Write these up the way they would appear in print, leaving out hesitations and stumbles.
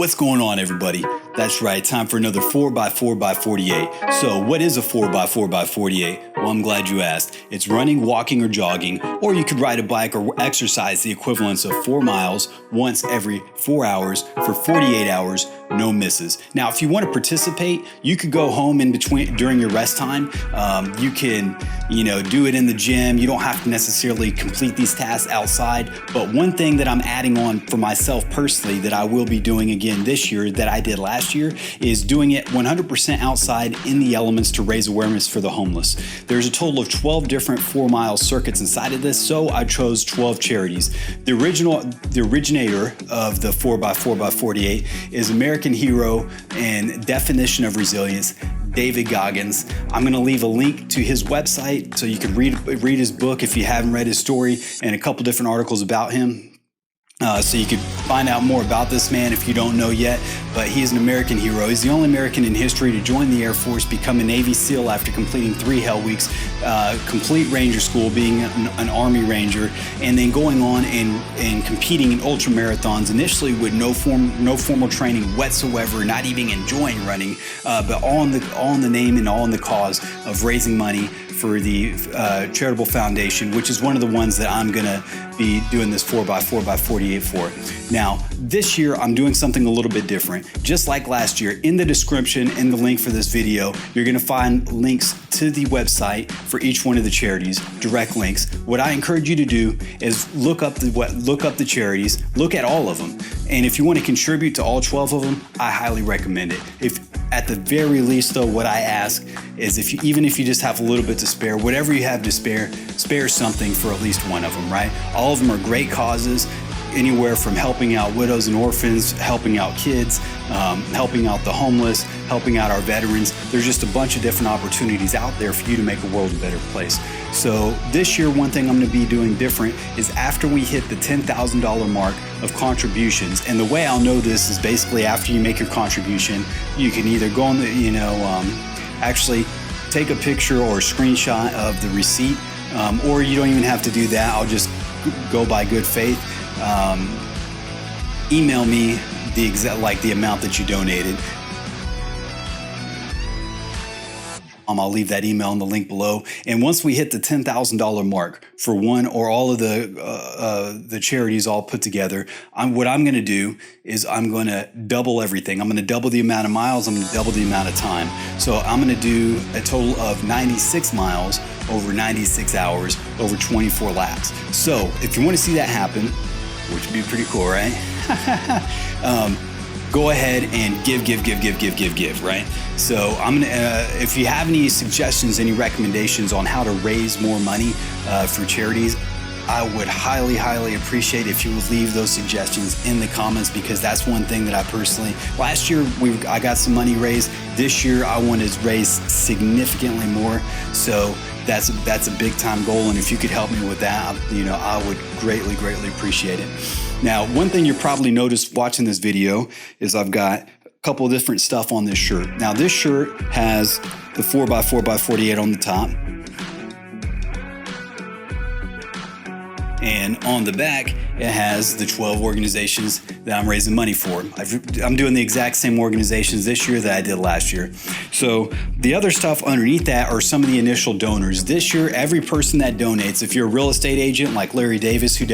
What's going on, everybody? That's right, time for another 4by4by48. So what is a 4by4by48? Well, I'm glad you asked. It's running, walking, or jogging, or you could ride a bike or exercise the equivalence of 4 miles once every 4 hours for 48 hours, no misses. Now, if you want to participate, you could go home in between during your rest time. You can, do it in the gym. You don't have to necessarily complete these tasks outside. But one thing that I'm adding on for myself personally that I will be doing again this year that I did last year is doing it 100% outside in the elements to raise awareness for the homeless. There's a total of 12 different 4-mile circuits inside of this, so I chose 12 charities. The originator of the 4by4by48 is American hero and definition of resilience, David Goggins. I'm going to leave a link to his website so you can read his book if you haven't read his story, and a couple different articles about him. So you could find out more about this man if you don't know yet, but he's an American hero. He's the only American in history to join the Air Force, become a Navy SEAL after completing 3 Hell Weeks, complete Ranger School, being an Army Ranger, and then going on and competing in ultra marathons, initially with no formal training whatsoever, not even enjoying running, but all in the name and all in the cause of raising money for the charitable foundation, which is one of the ones that I'm gonna be doing this 4by4by48 for. Now, this year I'm doing something a little bit different. Just like last year, in the description, in the link for this video, you're gonna find links to the website for each one of the charities, direct links. What I encourage you to do is look up the charities, look at all of them. And if you want to contribute to all 12 of them, I highly recommend it. At the very least though, what I ask is even if you just have a little bit to spare, whatever you have to spare something for at least one of them, right? All of them are great causes, anywhere from helping out widows and orphans, helping out kids, helping out the homeless, helping out our veterans. There's just a bunch of different opportunities out there for you to make a world a better place. So this year, one thing I'm going to be doing different is after we hit the $10,000 mark of contributions, and the way I'll know this is basically after you make your contribution, you can either go on the, actually take a picture or a screenshot of the receipt, or you don't even have to do that. I'll just go by good faith. Email me the amount that you donated. I'll leave that email in the link below. And once we hit the $10,000 mark for one or all of the charities all put together, what I'm going to do is I'm going to double everything. I'm going to double the amount of miles. I'm going to double the amount of time. So I'm going to do a total of 96 miles over 96 hours over 24 laps. So if you want to see that happen, which would be pretty cool, right? Go ahead and give, right? So I'm gonna, if you have any suggestions, any recommendations on how to raise more money for charities, I would highly, highly appreciate if you would leave those suggestions in the comments, because that's one thing that I personally, last year I got some money raised. This year I want to raise significantly more. So that's a big time goal. And if you could help me with that, I would greatly, greatly appreciate it. Now, one thing you probably noticed watching this video is I've got a couple of different stuff on this shirt. Now, this shirt has the 4by4by48 on the top. And on the back, it has the 12 organizations that I'm raising money for. I'm doing the exact same organizations this year that I did last year. So the other stuff underneath that are some of the initial donors. This year, every person that donates, if you're a real estate agent like Larry Davis, who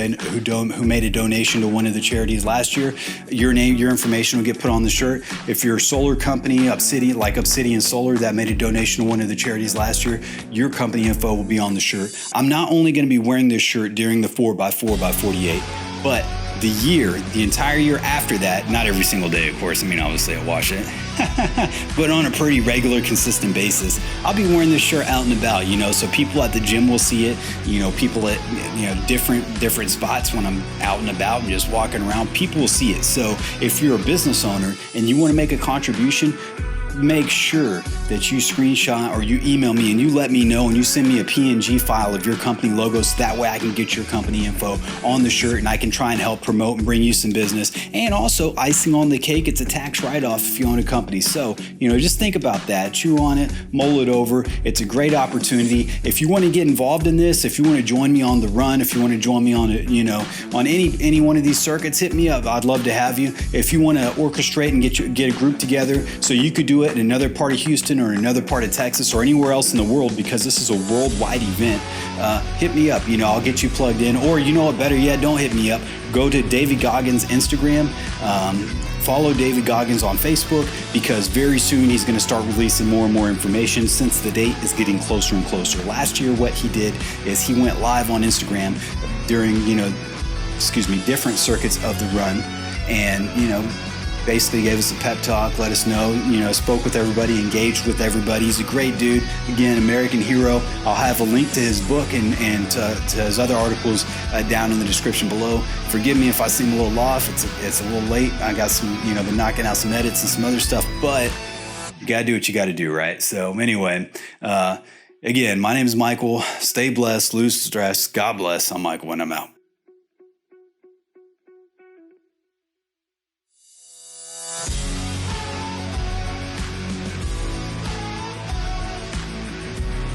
made a donation to one of the charities last year, your information will get put on the shirt. If you're a solar company, Obsidian Solar, that made a donation to one of the charities last year, your company info will be on the shirt. I'm not only going to be wearing this shirt during the 4by4by48, but the entire year after that, not every single day, of course. Obviously I wash it, but on a pretty regular, consistent basis, I'll be wearing this shirt out and about, so people at the gym will see it, people at, different spots when I'm out and about and just walking around, people will see it. So if you're a business owner and you want to make a contribution, make sure that you screenshot or you email me and you let me know and you send me a PNG file of your company logo, so that way I can get your company info on the shirt and I can try and help promote and bring you some business. And also, icing on the cake, it's a tax write-off if you own a company. So, just think about that. Chew on it, mull it over. It's a great opportunity. If you want to get involved in this, if you want to join me on the run, if you want to join me on on any one of these circuits, hit me up. I'd love to have you. If you want to orchestrate and get a group together so you could do it in another part of Houston or another part of Texas or anywhere else in the world, because this is a worldwide event, hit me up. I'll get you plugged in. Or better yet, don't hit me up. Go to David Goggins Instagram. Follow David Goggins on Facebook, because very soon he's going to start releasing more and more information since the date is getting closer and closer. Last year, what he did is he went live on Instagram during, different circuits of the run, and, basically gave us a pep talk, let us know, spoke with everybody, engaged with everybody. He's a great dude. Again, American hero. I'll have a link to his book and to his other articles down in the description below. Forgive me if I seem a little off. It's a little late. I got some, been knocking out some edits and some other stuff, but you got to do what you got to do, right? So anyway, again, my name is Michael. Stay blessed, lose stress. God bless. I'm Michael, and I'm out.